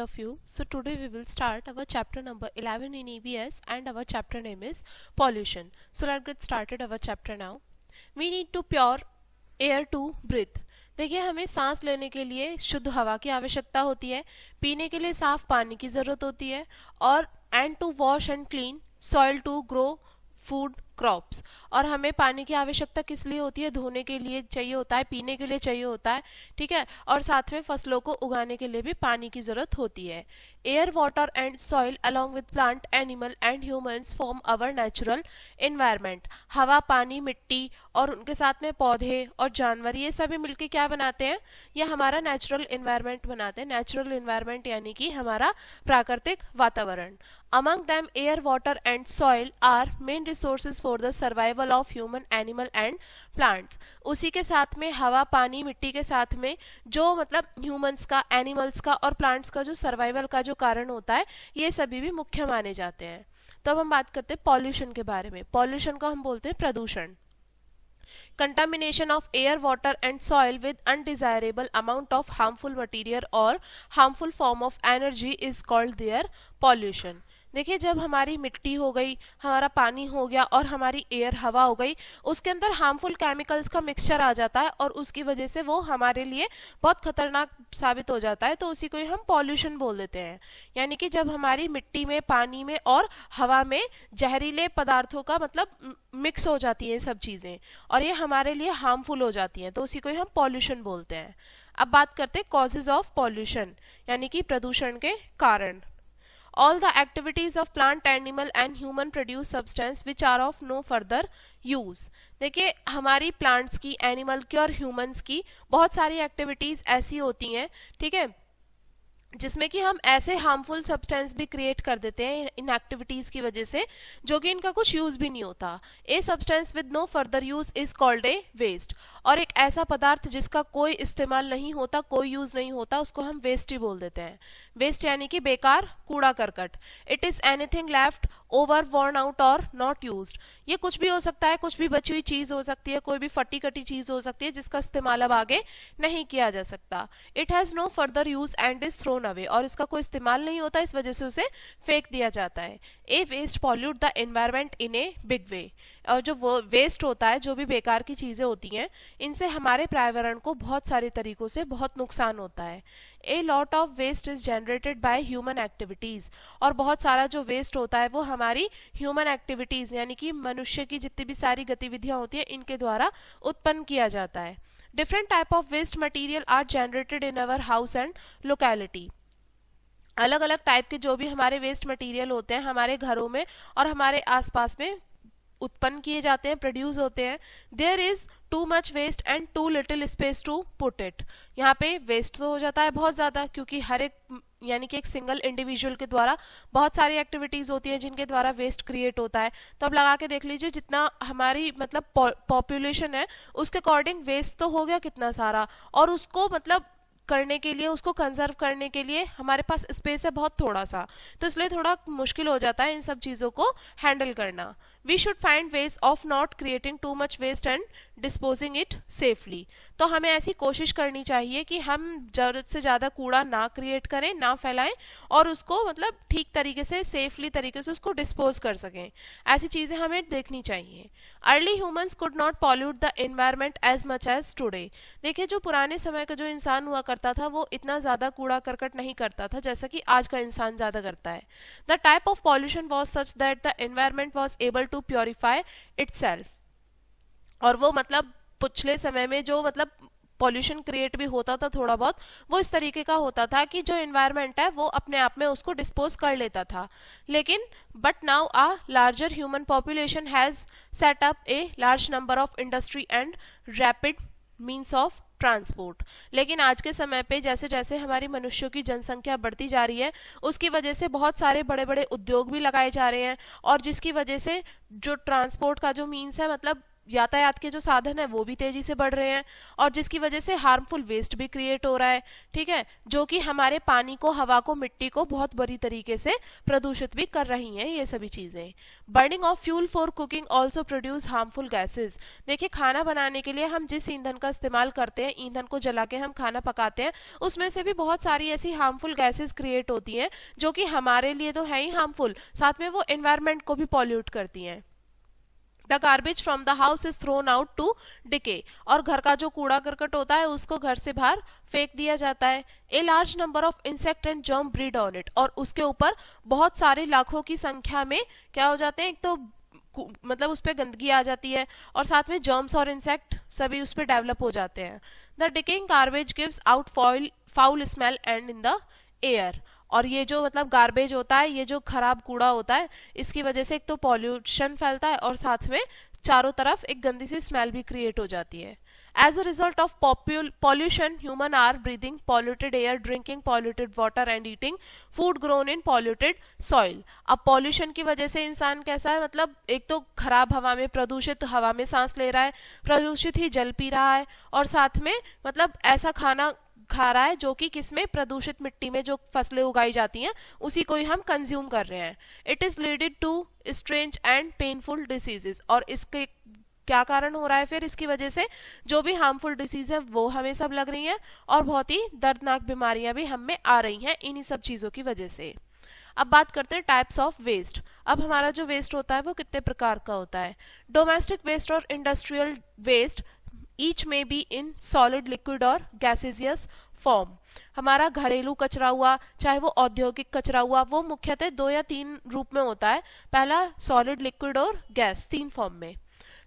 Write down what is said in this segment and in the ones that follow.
of you. So today we will start our chapter number 11 in EVS and our chapter name is pollution. So let's get started our chapter now. We need to pure air to breathe. देखिए हमें सांस लेने के लिए शुद्ध हवा की आवश्यकता होती है, पीने के लिए साफ पानी की ज़रूरत होती है और and to wash and clean soil to grow food crops. और हमें पानी की आवश्यकता किस लिए होती है? धोने के लिए चाहिए होता है, पीने के लिए चाहिए होता है, ठीक है, और साथ में फसलों को उगाने के लिए भी पानी की जरूरत होती है। Air water and soil along with plant animal and humans form our natural environment. हवा, पानी, मिट्टी और उनके साथ में पौधे और जानवर, ये सभी मिलके क्या बनाते हैं? ये हमारा नेचुरल एनवायरनमेंट बनाते हैं। नेचुरल एनवायरनमेंट यानी कि हमारा प्राकृतिक वातावरण। Among them, air, water and soil are main resources for the survival of human, animal and plants. उसी के साथ में हवा, पानी, मिट्टी के साथ में जो मतलब ह्यूमंस का, एनिमल्स का और प्लांट्स का जो सर्वाइवल का जो कारण होता है, ये सभी भी मुख्य माने जाते हैं। तो अब हम बात करते हैं पॉल्यूशन के बारे में। पॉल्यूशन को हम बोलते हैं प्रदूषण। Contamination of air, water and soil with undesirable amount of harmful material or harmful form of energy is called their pollution. देखिए जब हमारी मिट्टी हो गई, हमारा पानी हो गया और हमारी एयर हवा हो गई, उसके अंदर हार्मफुल केमिकल्स का मिक्सचर आ जाता है और उसकी वजह से वो हमारे लिए बहुत खतरनाक साबित हो जाता है, तो उसी को ही हम पॉल्यूशन बोल देते हैं। यानी कि जब हमारी मिट्टी में, पानी में और हवा में जहरीले पदार्थों का मतलब मिक्स हो जाती हैं सब चीज़ें और ये हमारे लिए हार्मफुल हो जाती हैं, तो उसी को ही हम पॉल्यूशन बोलते हैं। अब बात करते हैं कॉजेज ऑफ पॉल्यूशन यानी कि प्रदूषण के कारण। All the activities of plant, animal and human produce substance which are of no further use. देखिए हमारी प्लांट्स की, एनिमल की और ह्यूमंस की बहुत सारी एक्टिविटीज़ ऐसी होती हैं, ठीक है, जिसमें कि हम ऐसे हार्मफुल सब्सटेंस भी क्रिएट कर देते हैं इन एक्टिविटीज़ की वजह से, जो कि इनका कुछ यूज़ भी नहीं होता। A substance with no further use is called a waste. और एक ऐसा पदार्थ जिसका कोई इस्तेमाल नहीं होता, कोई यूज़ नहीं होता, उसको हम वेस्ट ही बोल देते हैं। वेस्ट यानी कि बेकार, कूड़ा करकट। It is anything left over, worn out और नॉट यूज्ड। ये कुछ भी हो सकता है, कुछ भी बची हुई चीज़ हो सकती है, कोई भी फटी कटी चीज़ हो सकती है जिसका इस्तेमाल अब आगे नहीं किया जा सकता। It has no further use and is thrown away. और इसका कोई इस्तेमाल नहीं होता, इस वजह से उसे फेंक दिया जाता है। A waste pollute the environment in a big way. और जो वो वेस्ट होता है, जो भी बेकार की चीज़ें होती हैं, इनसे हमारे पर्यावरण को बहुत सारे तरीकों से बहुत नुकसान होता है। A lot of waste is generated by human activities. और बहुत सारा जो वेस्ट होता है वो हमारी ह्यूमन एक्टिविटीज़ यानी कि मनुष्य की जितनी भी सारी गतिविधियाँ होती हैं, इनके द्वारा उत्पन्न किया जाता है। Different type of waste material are generated in our house and locality. अलग अलग टाइप के जो भी हमारे वेस्ट मटेरियल होते हैं हमारे घरों में और हमारे आसपास में उत्पन्न किए जाते हैं, प्रोड्यूस होते हैं। There is too much waste and too little space to put it. यहाँ पे वेस्ट तो हो जाता है बहुत ज़्यादा, क्योंकि हर एक यानी कि एक सिंगल इंडिविजुअल के द्वारा बहुत सारी एक्टिविटीज़ होती हैं जिनके द्वारा वेस्ट क्रिएट होता है। तो अब लगा के देख लीजिए जितना हमारी मतलब पॉपुलेशन है उसके अकॉर्डिंग वेस्ट तो हो गया कितना सारा, और उसको मतलब करने के लिए, उसको कंजर्व करने के लिए हमारे पास स्पेस है बहुत थोड़ा सा, तो इसलिए थोड़ा मुश्किल हो जाता है इन सब चीज़ों को हैंडल करना। We should find ways of not creating too much waste and disposing it safely. तो हमें ऐसी कोशिश करनी चाहिए कि हम ज़रूरत से ज़्यादा कूड़ा ना क्रिएट करें, ना फैलाएं और उसको मतलब ठीक तरीके से, सेफली तरीके से उसको डिस्पोज कर सकें। ऐसी चीज़ें हमें देखनी चाहिए। Early humans could not pollute the environment as much as today. देखिए जो पुराने समय का जो इंसान हुआ करता था वो इतना ज़्यादा कूड़ा करकट नहीं करता था जैसा कि आज का इंसान ज़्यादा करता है। The type of pollution was such that the environment was able to purify itself. और वो मतलब पिछले समय में जो मतलब पॉल्यूशन क्रिएट भी होता था थोड़ा बहुत, वो इस तरीके का होता था कि जो एनवायरनमेंट है वो अपने आप में उसको डिस्पोज कर लेता था। लेकिन but now a larger human population has set up a large number of industry and rapid means of transport. लेकिन आज के समय पे जैसे जैसे हमारी मनुष्यों की जनसंख्या बढ़ती जा रही है, उसकी वजह से बहुत सारे बड़े बड़े उद्योग भी लगाए जा रहे हैं और जिसकी वजह से जो ट्रांसपोर्ट का जो मीन्स है मतलब यातायात के जो साधन है वो भी तेजी से बढ़ रहे हैं, और जिसकी वजह से हार्मफुल वेस्ट भी क्रिएट हो रहा है, ठीक है, जो कि हमारे पानी को, हवा को, मिट्टी को बहुत बुरी तरीके से प्रदूषित भी कर रही हैं ये सभी चीजें। Burning of fuel for cooking also produce harmful gases. देखिए, खाना बनाने के लिए हम जिस ईंधन का इस्तेमाल करते हैं, ईंधन को जला के हम खाना पकाते हैं, उसमें से भी बहुत सारी ऐसी हार्मफुल गैसेज क्रिएट होती हैं जो कि हमारे लिए तो है ही हार्मफुल, साथ में वो एनवायरनमेंट को भी पॉल्यूट करती हैं। The garbage from the house is thrown out to decay. और घर का जो कूड़ा करकट होता है उसको घर से बाहर फेंक दिया जाता है। A large number of insect and germ breed on it. और उसके ऊपर बहुत सारे लाखों की संख्या में क्या हो जाते हैं, एक तो मतलब उस पर गंदगी आ जाती है, और साथ में जर्म्स और इंसेक्ट सभी उस पर डेवलप हो जाते हैं। The decaying garbage gives out foul smell and in the air. और ये जो मतलब गार्बेज होता है, ये जो खराब कूड़ा होता है, इसकी वजह से एक तो पॉल्यूशन फैलता है और साथ में चारों तरफ एक गंदी सी स्मेल भी क्रिएट हो जाती है। As a result of pollution, human are breathing polluted air, drinking polluted water and eating food grown in polluted soil. अब पॉल्यूशन की वजह से इंसान कैसा है, मतलब एक तो खराब हवा में, प्रदूषित हवा में सांस ले रहा है, प्रदूषित ही जल पी रहा है, और साथ में मतलब ऐसा खाना खा रहा है जो कि किसमें, प्रदूषित मिट्टी में जो फसलें उगाई जाती हैं उसी को ही हम कंज्यूम कर रहे हैं। It is leaded to strange and painful diseases. और इसके क्या कारण हो रहा है फिर, इसकी वजह से जो भी हार्मफुल डिसीज है वो हमें सब लग रही हैं, और बहुत ही दर्दनाक बीमारियां भी हम में आ रही हैं इन्हीं सब चीज़ों की वजह से। अब बात करते हैं टाइप्स ऑफ वेस्ट। अब हमारा जो वेस्ट होता है वो कितने प्रकार का होता है। डोमेस्टिक वेस्ट और इंडस्ट्रियल वेस्ट ईच में बी इन सॉलिड, लिक्विड और गैसेजियस फॉर्म। हमारा घरेलू कचरा हुआ, चाहे वो औद्योगिक कचरा हुआ, वो मुख्यतः 2 या 3 रूप में होता है। पहला सॉलिड, लिक्विड और गैस, 3 फॉर्म में।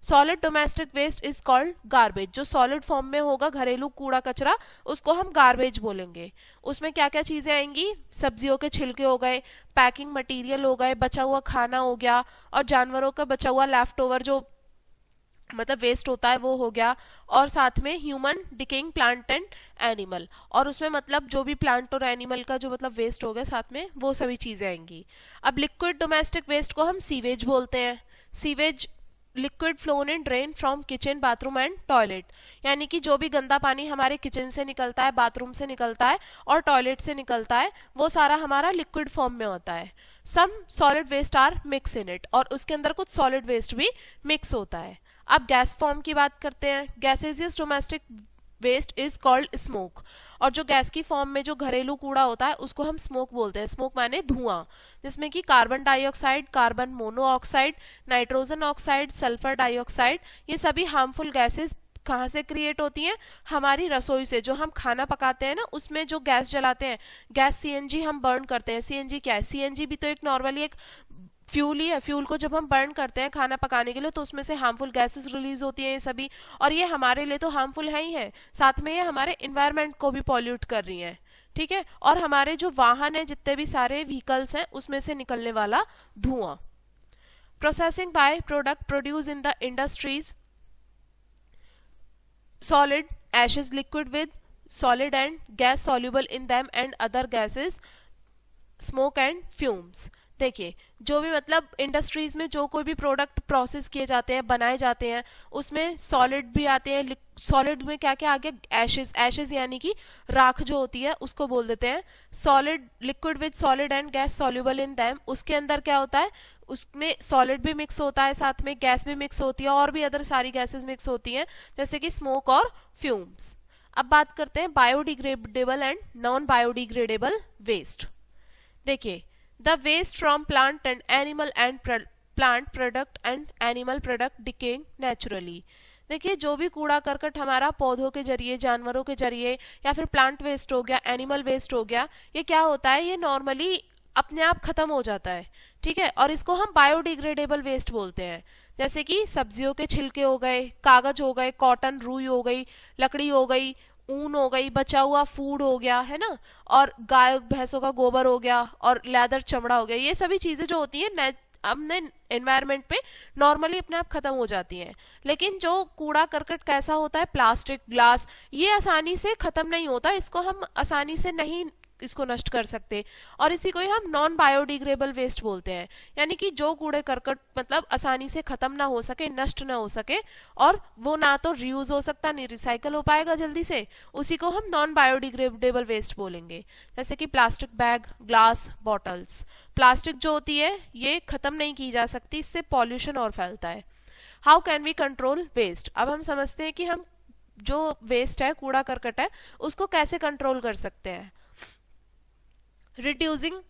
Solid domestic waste is called garbage. जो सॉलिड फॉर्म में होगा घरेलू कूड़ा कचरा, उसको हम गार्बेज बोलेंगे। उसमें क्या क्या चीजें आएंगी, सब्जियों के छिलके हो गए, पैकिंग मटेरियल हो गए, बचा हुआ खाना हो गया, और जानवरों का बचा हुआ लेफ्ट ओवर जो मतलब वेस्ट होता है वो हो गया, और साथ में human decaying plant and animal. और उसमें मतलब जो भी प्लांट और एनिमल का जो मतलब वेस्ट हो गया, साथ में वो सभी चीजें आएंगी। अब लिक्विड डोमेस्टिक वेस्ट को हम सीवेज बोलते हैं। Sewage liquid flown in drain from kitchen, bathroom and toilet. यानी कि जो भी गंदा पानी हमारे किचन से निकलता है, बाथरूम से निकलता है और टॉयलेट से निकलता है, वो सारा हमारा लिक्विड फॉर्म में होता है। Some solid waste are mix in it. और उसके अंदर कुछ सॉलिड वेस्ट भी मिक्स होता है। अब गैस फॉर्म की बात करते हैं। Gaseous domestic waste is called smoke. और जो गैस की फॉर्म में जो घरेलू कूड़ा होता है उसको हम स्मोक बोलते हैं। स्मोक माने धुआं, जिसमें कि carbon dioxide, carbon monoxide, nitrogen oxide, sulphur dioxide, ये सभी हार्मफुल गैसेस कहाँ से क्रिएट होती हैं, हमारी रसोई से। जो हम खाना पकाते हैं ना, उसमें जो गैस जलाते हैं, गैस सीएनजी हम बर्न करते हैं। सीएनजी क्या है, सीएनजी भी तो एक नॉर्मली एक फ्यूल ही है। फ्यूल को जब हम बर्न करते हैं खाना पकाने के लिए, तो उसमें से हार्मफुल गैसेस रिलीज होती हैं ये सभी, और ये हमारे लिए तो हार्मफुल है ही है, साथ में ये हमारे इन्वायरमेंट को भी पॉल्यूट कर रही हैं, ठीक है। और हमारे जो वाहन है, जितने भी सारे व्हीकल्स हैं, उसमें से निकलने वाला धुआं। Processing by product produce in the industries, solid ashes liquid with solid and gas soluble in them and other gases, smoke and fumes। देखिए, जो भी मतलब इंडस्ट्रीज में जो कोई भी प्रोडक्ट प्रोसेस किए जाते हैं, बनाए जाते हैं, उसमें सॉलिड भी आते हैं। सॉलिड में क्या क्या आ गया, एशेज। एशेज यानी कि राख जो होती है उसको बोल देते हैं। Solid, liquid with solid and gas soluble in them. उसके अंदर क्या होता है, उसमें सॉलिड भी मिक्स होता है, साथ में गैस भी मिक्स होती है, और भी अदर सारी गैसेस मिक्स होती हैं, जैसे कि स्मोक और फ्यूम्स। अब बात करते हैं biodegradable and non biodegradable waste. देखिए, the waste from plant and animal and plant product and animal product decaying naturally। देखिए, जो भी कूड़ा करकट हमारा पौधों के जरिए, जानवरों के जरिए, या फिर प्लांट वेस्ट हो गया, एनिमल वेस्ट हो गया, ये क्या होता है, ये नॉर्मली अपने आप खत्म हो जाता है, ठीक है। और इसको हम बायोडिग्रेडेबल वेस्ट बोलते हैं। जैसे कि सब्जियों के छिलके हो गए, कागज हो गए, कॉटन, रुई हो गई, लकड़ी हो गई, ऊन हो गई, बचा हुआ फूड हो गया, है ना, और गाय भैंसों का गोबर हो गया, और लेदर, चमड़ा हो गया। ये सभी चीजें जो होती हैं अपने एनवायरनमेंट पे नॉर्मली अपने आप खत्म हो जाती हैं। लेकिन जो कूड़ा करकट कैसा होता है, प्लास्टिक, ग्लास, ये आसानी से खत्म नहीं होता, इसको हम आसानी से नहीं इसको नष्ट कर सकते, और इसी को ही हम नॉन बायोडिग्रेडेबल वेस्ट बोलते हैं, यानी कि जो कूड़े करकट मतलब आसानी से खत्म ना हो सके, नष्ट ना हो सके, और वो ना तो रीयूज हो सकता, नहीं रिसाइकल हो पाएगा जल्दी से, उसी को हम नॉन बायोडिग्रेडेबल वेस्ट बोलेंगे। जैसे कि plastic bag, glass, bottles. Plastic जो होती है ये खत्म नहीं की जा सकती, इससे पॉल्यूशन और फैलता है। How can we control waste? अब हम समझते हैं कि हम जो वेस्ट है, कूड़ा करकट है, उसको कैसे कंट्रोल कर सकते हैं। रिड्यूसिंग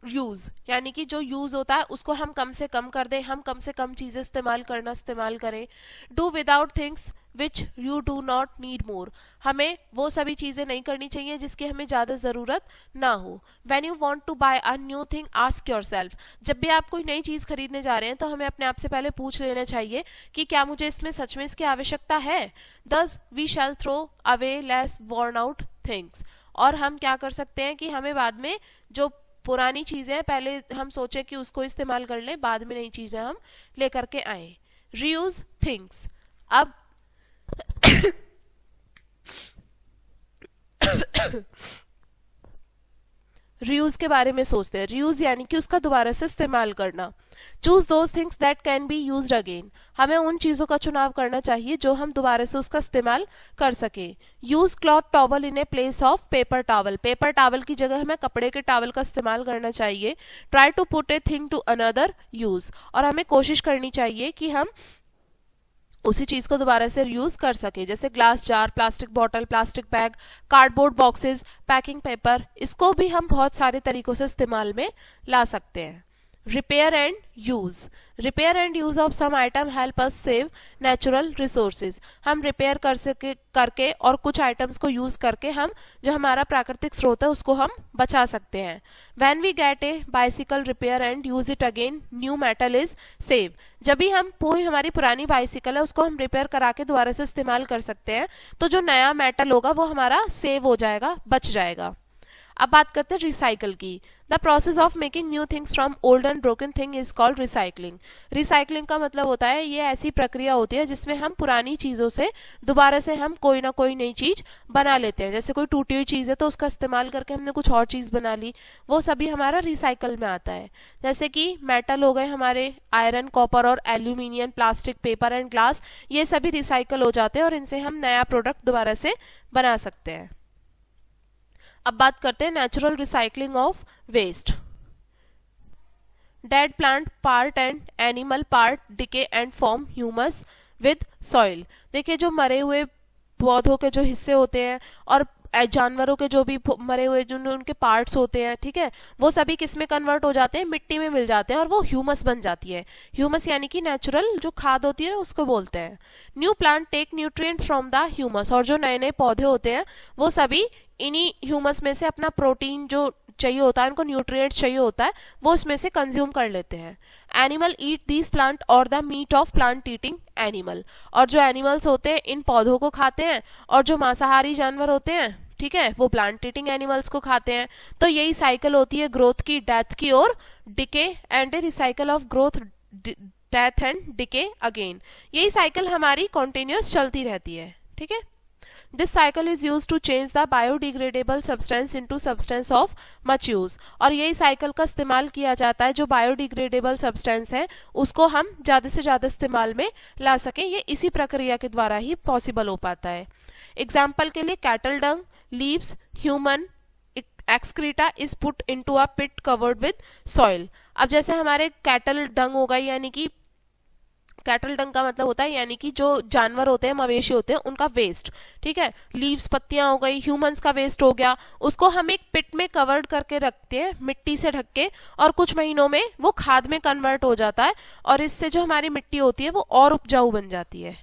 यूज, यानी कि जो यूज होता है उसको हम कम से कम कर दें, हम कम से कम चीजें इस्तेमाल करें। Do without things which you do not need more, हमें वो सभी चीजें नहीं करनी चाहिए जिसकी हमें ज्यादा जरूरत ना हो। When you want to buy a new thing ask yourself, जब भी आप कोई नई चीज खरीदने जा रहे हैं तो हमें अपने आप से पहले पूछ लेना चाहिए कि क्या मुझे इसमें सच में इसकी आवश्यकता है। Thus we shall throw away less worn out things, और हम क्या कर सकते हैं कि हमें बाद में जो पुरानी चीजें हैं पहले हम सोचे कि उसको इस्तेमाल कर लें, बाद में नई चीजें हम लेकर के आए। रीयूज थिंग्स, अब रीयूज के बारे में सोचते हैं। रीयूज यानी कि उसका दोबारा से इस्तेमाल करना। Choose those things that can be used again, हमें उन चीजों का चुनाव करना चाहिए जो हम दोबारा से उसका इस्तेमाल कर सके। Use cloth towel in a place of paper towel, paper towel की जगह हमें कपड़े के टॉवल का इस्तेमाल करना चाहिए। Try to put a thing to another use, और हमें कोशिश करनी चाहिए कि हम उसी चीज को दोबारा से यूज कर सके, जैसे glass jar, plastic bottle, plastic bag, cardboard boxes, packing paper, इसको भी हम बहुत सारे तरीकों से इस्तेमाल में ला सकते हैं। Repair and use, repair and use of some item help us save natural resources, हम रिपेयर करके और कुछ आइटम्स को यूज करके हम जो हमारा प्राकृतिक स्रोत है उसको हम बचा सकते हैं। When we get a bicycle repair and use it again, new metal is save, जब भी हम कोई हमारी पुरानी बाइसिकल है उसको हम रिपेयर करा के दोबारा से इस्तेमाल कर सकते हैं, तो जो नया मेटल होगा वो हमारा सेव हो जाएगा, बच जाएगा। अब बात करते हैं रिसाइकल की। The process of making new things from old and broken thing is called recycling. Recycling का मतलब होता है ये ऐसी प्रक्रिया होती है जिसमें हम पुरानी चीजों से दोबारा से हम कोई ना कोई नई चीज बना लेते हैं। जैसे कोई टूटी हुई चीज है तो उसका इस्तेमाल करके हमने कुछ और चीज बना ली, वो सभी हमारा रिसाइकल में आता है। जैसे कि मेटल हो गए हमारे, आयरन, कॉपर और aluminium, plastic, paper and glass, ये सभी रिसाइकल हो जाते हैं और इनसे हम नया प्रोडक्ट दोबारा से बना सकते हैं। अब बात करते हैं natural recycling of waste. Dead plant part and animal part decay and form humus with soil, देखिए जो मरे हुए पौधों के जो हिस्से होते हैं और जानवरों के जो भी मरे हुए जो उनके पार्ट्स होते हैं, ठीक है, वो सभी किस में कन्वर्ट हो जाते हैं, मिट्टी में मिल जाते हैं और वो ह्यूमस बन जाती है। ह्यूमस यानी कि नेचुरल जो खाद होती है उसको बोलते हैं। New plant take nutrient from the humus, और जो नए नए पौधे होते हैं वो सभी इन्हीं ह्यूमस में से अपना प्रोटीन जो चाहिए होता है, उनको न्यूट्रिएंट्स चाहिए होता है, वो उसमें से कंज्यूम कर लेते हैं। एनिमल ईट दीज प्लांट और the meat of plant eating animal, और जो एनिमल्स होते हैं इन पौधों को खाते हैं, और जो मांसाहारी जानवर होते हैं, ठीक है, वो प्लांट ईटिंग एनिमल्स को खाते हैं। तो यही साइकिल होती है ग्रोथ की, डेथ की और decay and A recycle of growth, death and decay again. यही साइकिल हमारी कॉन्टिन्यूस चलती रहती है, ठीक है। This cycle is used to change the biodegradable substance into substance of much use, और यही साइकिल का इस्तेमाल किया जाता है जो बायोडिग्रेडेबल सब्सटेंस है उसको हम ज़्यादा से ज़्यादा इस्तेमाल में ला सकें, ये इसी प्रक्रिया के द्वारा ही पॉसिबल हो पाता है। एग्जाम्पल के लिए cattle dung, leaves, human excreta is put into a pit covered with soil. अब जैसे हमारे कैटल डंग होगा, यानी कि कैटल डंग का मतलब होता है यानी कि जो जानवर होते हैं, मवेशी होते हैं, उनका वेस्ट, ठीक है। लीव्स पत्तियां हो गई, ह्यूमंस का वेस्ट हो गया, उसको हम एक पिट में कवर्ड करके रखते हैं मिट्टी से ढक के, और कुछ महीनों में वो खाद में कन्वर्ट हो जाता है और इससे जो हमारी मिट्टी होती है वो और उपजाऊ बन जाती है।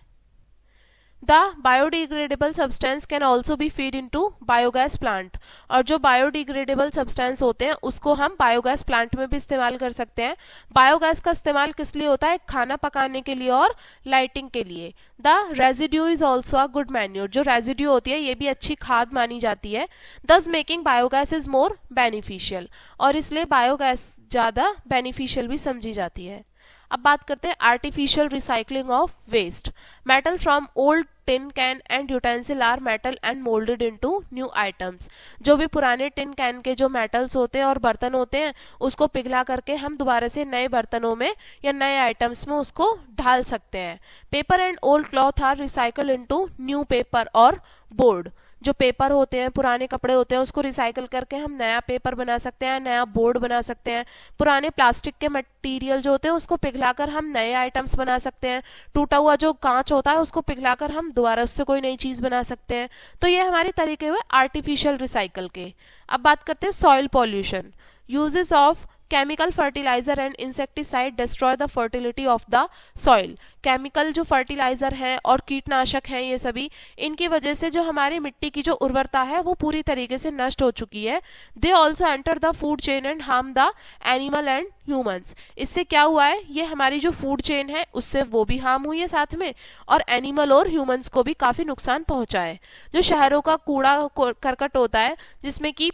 The biodegradable substance can also be feed into biogas plant, और जो बायोडिग्रेडेबल सब्सटेंस होते हैं उसको हम बायोगैस प्लांट में भी इस्तेमाल कर सकते हैं। बायोगैस का इस्तेमाल किस लिए होता है, खाना पकाने के लिए और लाइटिंग के लिए। The residue is also a good manure, जो रेजिड्यू होती है ये भी अच्छी खाद मानी जाती है। दस making biogas is more beneficial, और इसलिए बायोगैस ज़्यादा बेनिफिशियल भी समझी जाती है। अब बात करते हैं artificial recycling of waste. Metal from old tin can and utensil are metal and moulded into new items. जो भी पुराने टिन कैन के जो मेटल्स होते हैं और बर्तन होते हैं उसको पिघला करके हम दोबारा से नए बर्तनों में या नए आइटम्स में उसको ढाल सकते हैं। Paper and old cloth are recycle into new paper और बोर्ड। जो पेपर होते हैं, पुराने कपड़े होते हैं, उसको रिसाइकल करके हम नया पेपर बना सकते हैं, नया बोर्ड बना सकते हैं। पुराने प्लास्टिक के मटेरियल जो होते हैं उसको पिघलाकर हम नए आइटम्स बना सकते हैं। टूटा हुआ जो कांच होता है उसको पिघलाकर हम दोबारा उससे कोई नई चीज बना सकते हैं। तो ये हमारे तरीके हुए आर्टिफिशियल रिसाइकल के। अब बात करते हैं soil pollution. Uses of chemical fertiliser and insecticide destroy the fertility of the soil. Chemical जो फर्टिलाइजर है और कीटनाशक हैं, ये सभी इनकी वजह से जो हमारी मिट्टी की जो उर्वरता है वो पूरी तरीके से नष्ट हो चुकी है। They also enter the food chain and harm the animal and humans. इससे क्या हुआ है, ये हमारी जो फूड चेन है उससे वो भी हार्म हुई है साथ में, और एनिमल और ह्यूमंस को भी काफी नुकसान पहुंचा है। जो शहरों का कूड़ा करकट होता है जिसमें कि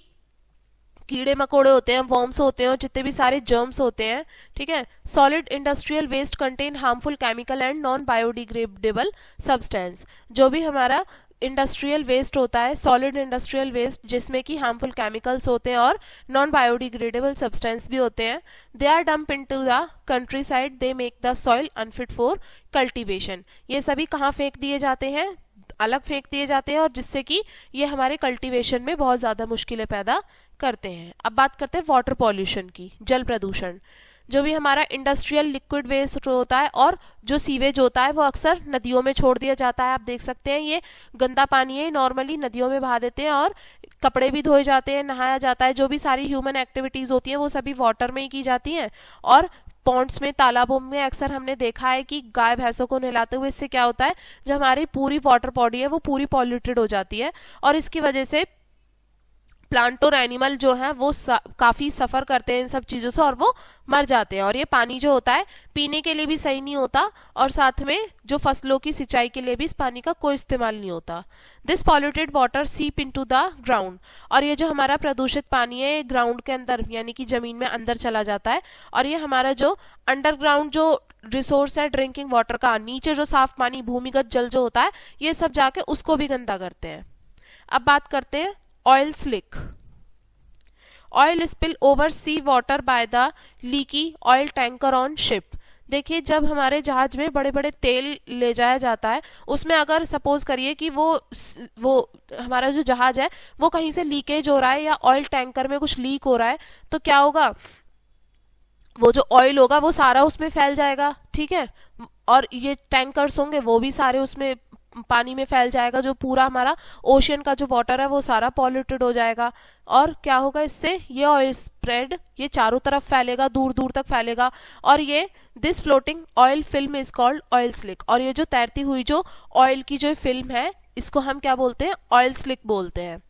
कीड़े मकोड़े होते हैं, वर्म्स होते हैं और जितने भी सारे जर्म्स होते हैं, ठीक है। Solid industrial waste contain harmful chemical and non biodegradable substance. जो भी हमारा इंडस्ट्रियल वेस्ट होता है, सॉलिड इंडस्ट्रियल वेस्ट जिसमें कि हार्मफुल केमिकल्स होते हैं और नॉन बायोडिग्रेडेबल सब्सटेंस भी होते हैं, they are dump into the country side, they make the soil unfit for cultivation. ये सभी कहाँ फेंक दिए जाते हैं, अलग फेंक दिए जाते हैं, और जिससे कि ये हमारे कल्टीवेशन में बहुत ज़्यादा मुश्किलें पैदा करते हैं। अब बात करते हैं वाटर पॉल्यूशन की, जल प्रदूषण। जो भी हमारा इंडस्ट्रियल लिक्विड वेस्ट होता है और जो सीवेज होता है वो अक्सर नदियों में छोड़ दिया जाता है। आप देख सकते हैं ये गंदा पानी है, नॉर्मली नदियों में बहा देते हैं और कपड़े भी धोए जाते हैं, नहाया जाता है। जो भी सारी ह्यूमन एक्टिविटीज़ होती हैं वो सभी वाटर में ही की जाती हैं। और पॉन्ड्स में, तालाबों में अक्सर हमने देखा है कि गाय भैंसों को नहलाते हुए इससे क्या होता है, जो हमारी पूरी वाटर बॉडी है वो पूरी पॉल्यूटेड हो जाती है, और इसकी वजह से प्लांट और एनिमल जो है वो काफी सफर करते हैं इन सब चीजों से और वो मर जाते हैं। और ये पानी जो होता है पीने के लिए भी सही नहीं होता, और साथ में जो फसलों की सिंचाई के लिए भी इस पानी का कोई इस्तेमाल नहीं होता। दिस पॉल्यूटेड वाटर सीप इनटू द ग्राउंड। और ये जो हमारा प्रदूषित पानी है ग्राउंड के अंदर यानी कि जमीन में अंदर चला जाता है, और ये हमारा जो अंडरग्राउंड जो रिसोर्स है ड्रिंकिंग वाटर का, नीचे जो साफ पानी भूमिगत जल जो होता है, ये सब जाके उसको भी गंदा करते हैं। अब बात करते हैं oil slick. Oil spill over sea water by the leaky oil tanker on ship. देखिए, जब हमारे जहाज में बड़े बड़े तेल ले जाया जाता है, उसमें अगर सपोज करिए कि वो हमारा जो जहाज है वो कहीं से लीकेज हो रहा है या ऑयल टैंकर में कुछ लीक हो रहा है, तो क्या होगा, वो जो ऑयल होगा वो सारा उसमें फैल जाएगा, ठीक है। और ये टैंकर्स होंगे वो भी सारे उसमें पानी में फैल जाएगा। जो पूरा हमारा ओशियन का जो वाटर है वो सारा पॉल्यूटेड हो जाएगा। और क्या होगा इससे, ये ऑयल स्प्रेड ये चारों तरफ फैलेगा, दूर दूर तक फैलेगा। और ये this floating oil film is called oil slick. और ये जो तैरती हुई जो ऑयल की जो फिल्म है इसको हम क्या बोलते हैं, ऑयल स्लिक बोलते हैं।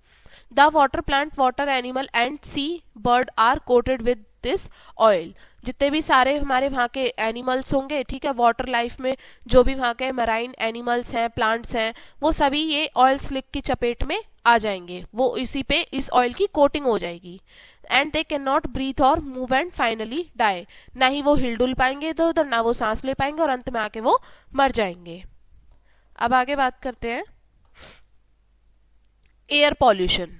The water plant, water animal and sea bird are coated with this oil. जितने भी सारे हमारे वहाँ के एनिमल्स होंगे, ठीक है, वाटर लाइफ में जो भी वहाँ के मराइन एनिमल्स हैं, प्लांट्स हैं, वो सभी ये ऑयल स्लिक की चपेट में आ जाएंगे। वो इसी पे इस ऑयल की कोटिंग हो जाएगी। And they can not breathe और मूव एंड फाइनली डाई। ना ही वो हिल डुल पाएंगे इधर उधर, ना वो सांस ले पाएंगे, और अंत में आके वो मर जाएंगे। अब आगे बात करते हैं air pollution.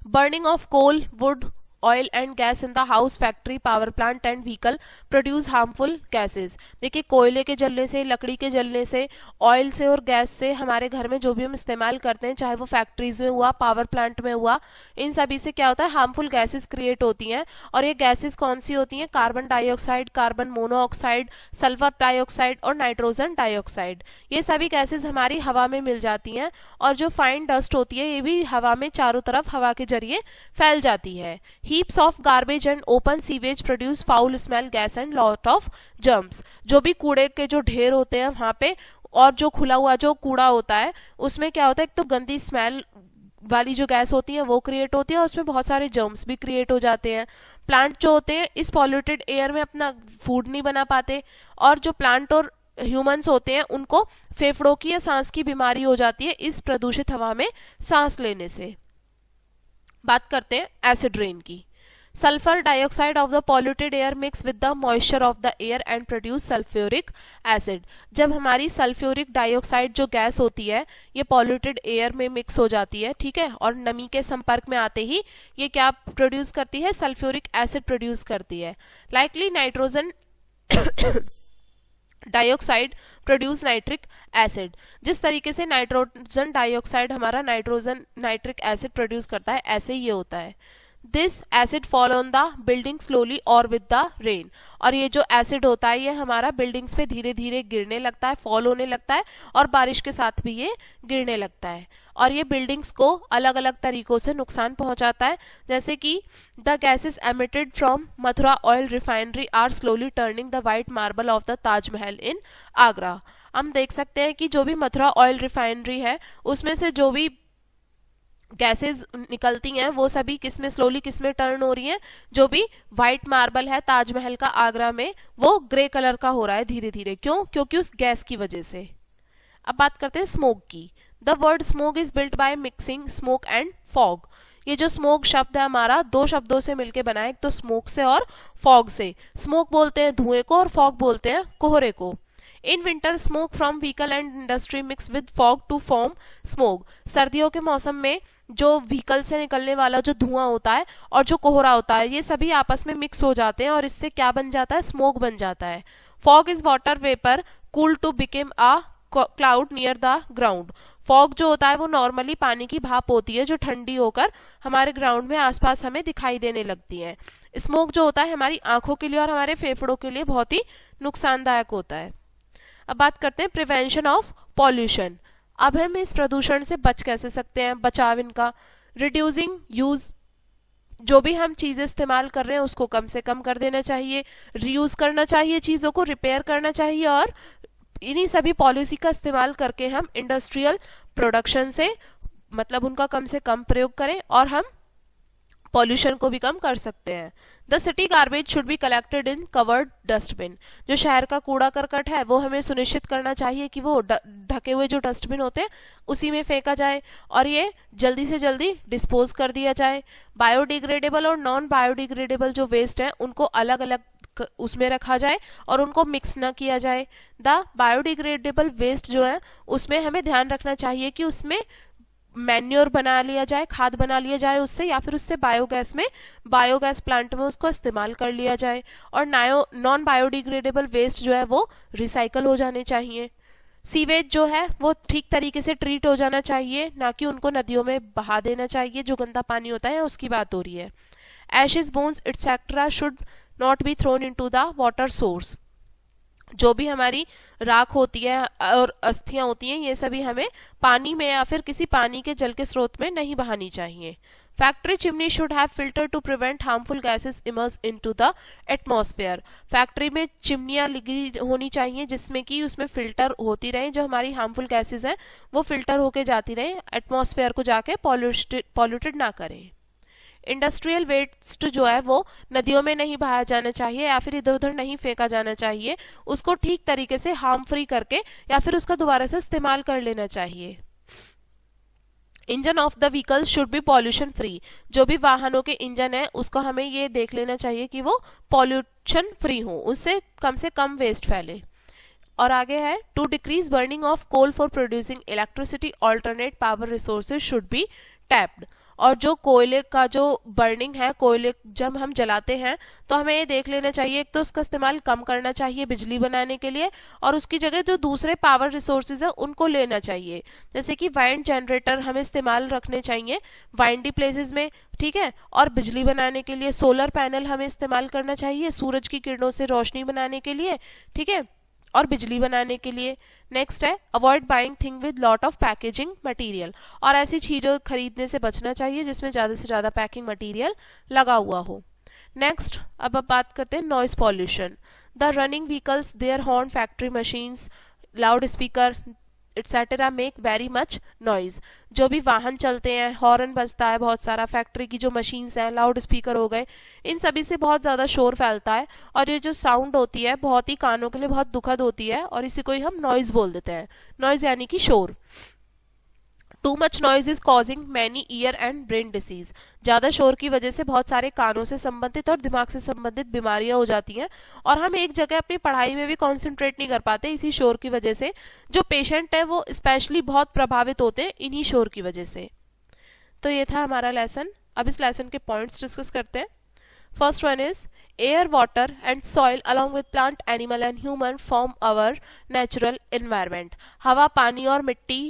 Burning of coal, wood, oil and gas in the house, factory, power plant and vehicle produce harmful gases. देखिए, कोयले के जलने से, लकड़ी के जलने से, ऑयल से और गैस से हमारे घर में जो भी हम इस्तेमाल करते हैं, चाहे वो फैक्ट्रीज में हुआ, पावर प्लांट में हुआ, इन सभी से क्या होता है, हार्मफुल गैसेस क्रिएट होती हैं। और ये गैसेस कौन सी होती हैं, carbon dioxide, carbon monoxide, sulphur dioxide और नाइट्रोजन डाइऑक्साइड। ये सभी गैसेस हमारी हवा में मिल जाती हैं। और जो फाइन डस्ट होती है ये भी हवा में चारों तरफ हवा के जरिए फैल जाती है। Heaps of garbage and open sewage produce foul smell, gas and lot of germs। जो भी कूड़े के जो ढेर होते हैं वहाँ पे, और जो खुला हुआ जो कूड़ा होता है उसमें क्या होता है, एक तो गंदी स्मेल वाली जो गैस होती है वो क्रिएट होती है, और उसमें बहुत सारे जर्म्स भी क्रिएट हो जाते हैं। प्लांट जो होते हैं इस पॉल्यूटेड एयर में अपना फूड नहीं बना पाते, और जो प्लांट और ह्यूमंस होते हैं उनको फेफड़ों की या सांस की बीमारी हो जाती है इस प्रदूषित हवा में सांस लेने से। बात करते हैं एसिड रेन की। Sulfur dioxide of the polluted air mix with the moisture of the air and produce sulfuric acid. जब हमारी सल्फ्यूरिक डाइऑक्साइड जो गैस होती है ये पॉल्यूटेड एयर में मिक्स हो जाती है, ठीक है, और नमी के संपर्क में आते ही ये क्या प्रोड्यूस करती है, सल्फ्यूरिक एसिड प्रोड्यूस करती है. Likely nitrogen dioxide produce nitric acid. जिस तरीके से नाइट्रोजन डाइऑक्साइड हमारा नाइट्रिक एसिड प्रोड्यूस करता है, ऐसे ही ये होता है. This acid fall on the building slowly और विद द रेन. और ये जो एसिड होता है ये हमारा बिल्डिंग्स पे धीरे धीरे गिरने लगता है, फॉल होने लगता है, और बारिश के साथ भी ये गिरने लगता है. और ये बिल्डिंग्स को अलग अलग तरीकों से नुकसान पहुंचाता है, जैसे कि the gases emitted from Mathura oil refinery are slowly turning the white marble of the Taj Mahal in Agra. हम देख सकते हैं कि जो भी मथुरा ऑयल रिफाइनरी है उसमें से जो भी गैसेस निकलती हैं वो सभी किसमें स्लोली किसमें टर्न हो रही हैं, जो भी वाइट मार्बल है ताजमहल का आगरा में वो ग्रे कलर का हो रहा है धीरे धीरे. क्यों? क्योंकि उस गैस की वजह से. अब बात करते हैं स्मोक की. The word smoke is built by mixing smoke and fog. ये जो स्मोक शब्द है हमारा दो शब्दों से मिलकर बना है, एक तो स्मोक से और फॉग से. स्मोक बोलते हैं धुएं को और फॉग बोलते हैं कोहरे को. In winter smoke from vehicle and industry mix with fog to form smoke. सर्दियों के मौसम में जो व्हीकल से निकलने वाला जो धुआं होता है और जो कोहरा होता है ये सभी आपस में मिक्स हो जाते हैं और इससे क्या बन जाता है, स्मोक बन जाता है. Fog is water vapour cool to became a cloud near the ground. Fog जो होता है वो नॉर्मली पानी की भाप होती है जो ठंडी होकर हमारे ग्राउंड में आसपास हमें दिखाई देने लगती है. स्मोक जो होता है हमारी आंखों के लिए और हमारे फेफड़ों के लिए बहुत ही नुकसानदायक होता है. अब बात करते हैं प्रिवेंशन ऑफ पॉल्यूशन. अब हम इस प्रदूषण से बच कैसे सकते हैं, बचाव इनका. रिड्यूसिंग यूज, जो भी हम चीज़ें इस्तेमाल कर रहे हैं उसको कम से कम कर देना चाहिए. रीयूज करना चाहिए चीज़ों को, रिपेयर करना चाहिए, और इन्हीं सभी पॉलिसी का इस्तेमाल करके हम इंडस्ट्रियल प्रोडक्शन से मतलब उनका कम से कम प्रयोग करें और हम पॉल्यूशन को भी कम कर सकते हैं. The city garbage should be collected in covered dustbin. जो शहर का कूड़ा करकट है वो हमें सुनिश्चित करना चाहिए कि वो ढके हुए जो डस्टबिन होते हैं उसी में फेंका जाए और ये जल्दी से जल्दी डिस्पोज कर दिया जाए. बायोडिग्रेडेबल और नॉन बायोडिग्रेडेबल जो वेस्ट है उनको अलग अलग उसमें रखा जाए और उनको मिक्स ना किया जाए. द बायोडिग्रेडेबल वेस्ट जो है उसमें हमें ध्यान रखना चाहिए कि उसमें मैन्योर बना लिया जाए, खाद बना लिया जाए उससे, या फिर उससे बायोगैस प्लांट में उसको इस्तेमाल कर लिया जाए. और नॉन बायोडिग्रेडेबल वेस्ट जो है वो रिसाइकल हो जाने चाहिए. सीवेज जो है वो ठीक तरीके से ट्रीट हो जाना चाहिए, ना कि उनको नदियों में बहा देना चाहिए. जो गंदा पानी होता है उसकी बात हो रही है. Ashes, bones etcetera should not be thrown into the water source. जो भी हमारी राख होती है और अस्थियां होती हैं ये सभी हमें पानी में या फिर किसी पानी के जल के स्रोत में नहीं बहानी चाहिए. Factory chimney should have filter to prevent harmful gases emerge into the atmosphere. Factory में चिमनियां लगी होनी चाहिए जिसमें कि उसमें फिल्टर होती रहे, जो हमारी हार्मफुल गैसेस हैं वो फिल्टर होके जाती रहे, एटमॉस्फेयर को जाके पॉल्यूटेड ना करें. इंडस्ट्रियल वेस्ट जो है वो नदियों में नहीं बहाया जाना चाहिए या फिर इधर उधर नहीं फेंका जाना चाहिए. उसको ठीक तरीके से हार्म फ्री करके या फिर उसका दोबारा से इस्तेमाल कर लेना चाहिए. Engine of the vehicles should be pollution free. जो भी वाहनों के इंजन है उसको हमें ये देख लेना चाहिए कि वो पॉल्यूशन फ्री हो, उससे कम वेस्ट फैले. और आगे है to decrease burning of coal for producing electricity alternate power resources should be tapped. और जो कोयले का जो बर्निंग है, कोयले जब हम जलाते हैं तो हमें ये देख लेना चाहिए एक तो उसका इस्तेमाल कम करना चाहिए बिजली बनाने के लिए, और उसकी जगह जो दूसरे पावर रिसोर्सेज है उनको लेना चाहिए. जैसे कि वाइंड जनरेटर हमें इस्तेमाल रखने चाहिए वाइंडी प्लेसेस में, ठीक है. और बिजली बनाने के लिए सोलर पैनल हमें इस्तेमाल करना चाहिए सूरज की किरणों से रोशनी बनाने के लिए, ठीक है, और बिजली बनाने के लिए. नेक्स्ट है avoid buying thing with lot of packaging material. और ऐसी चीज़ों खरीदने से बचना चाहिए जिसमें ज़्यादा से ज़्यादा पैकिंग मटेरियल लगा हुआ हो. नेक्स्ट अब बात करते हैं noise pollution. The running vehicles, their horn, factory machines, loud speaker etcetera make very much noise. जो भी वाहन चलते हैं, हॉर्न बजता है बहुत सारा, फैक्ट्री की जो मशीन्स हैं, लाउड स्पीकर हो गए, इन सभी से बहुत ज़्यादा शोर फैलता है और ये जो साउंड होती है बहुत ही कानों के लिए बहुत दुखद होती है और इसी को ही हम नॉइज बोल देते हैं. नॉइज यानी कि शोर. Too much noise is causing many year and brain disease. ज़्यादा शोर की वजह से बहुत सारे कानों से संबंधित और दिमाग से संबंधित बीमारियां हो जाती हैं और हम एक जगह अपनी पढ़ाई में भी कॉन्सेंट्रेट नहीं कर पाते इसी शोर की वजह से। जो पेशेंट है वो स्पेशली बहुत प्रभावित होते हैं इन्हीं शोर की वजह से। तो ये था हमारा लेसन। अब इस लेसन के पॉइंट्स डिस्कस करते हैं। First one is air, water and soil along with plant, animal and human form our natural environment। हवा, पानी और मिट्टी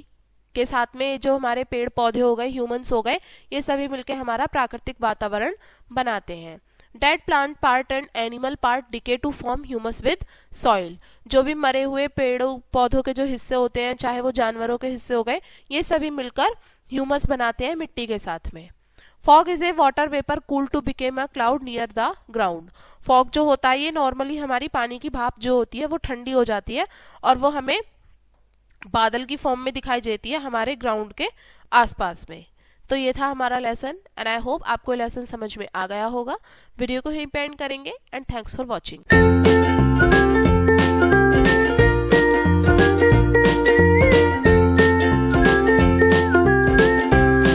के साथ में जो हमारे पेड़ पौधे हो गए, ह्यूमंस हो गए, ये सभी मिलके हमारा प्राकृतिक वातावरण बनाते हैं। Dead plant part and animal part decay to form humus with soil. जो भी मरे हुए पेड़ों पौधों के जो हिस्से होते हैं, चाहे वो जानवरों के हिस्से हो गए, ये सभी मिलकर ह्यूमस बनाते हैं मिट्टी के साथ में। Fog is a water vapour cool to become a cloud near the ground. Fog जो होता है ये नॉर्मली हमारी पानी की भाप जो होती है वो ठंडी हो जाती है और वो हमें बादल की फॉर्म में दिखाई देती है हमारे ग्राउंड के आसपास में। तो ये था हमारा लेसन एंड आई होप आपको लेसन समझ में आ गया होगा। वीडियो को यहीं पे एंड करेंगे एंड थैंक्स फॉर वॉचिंग।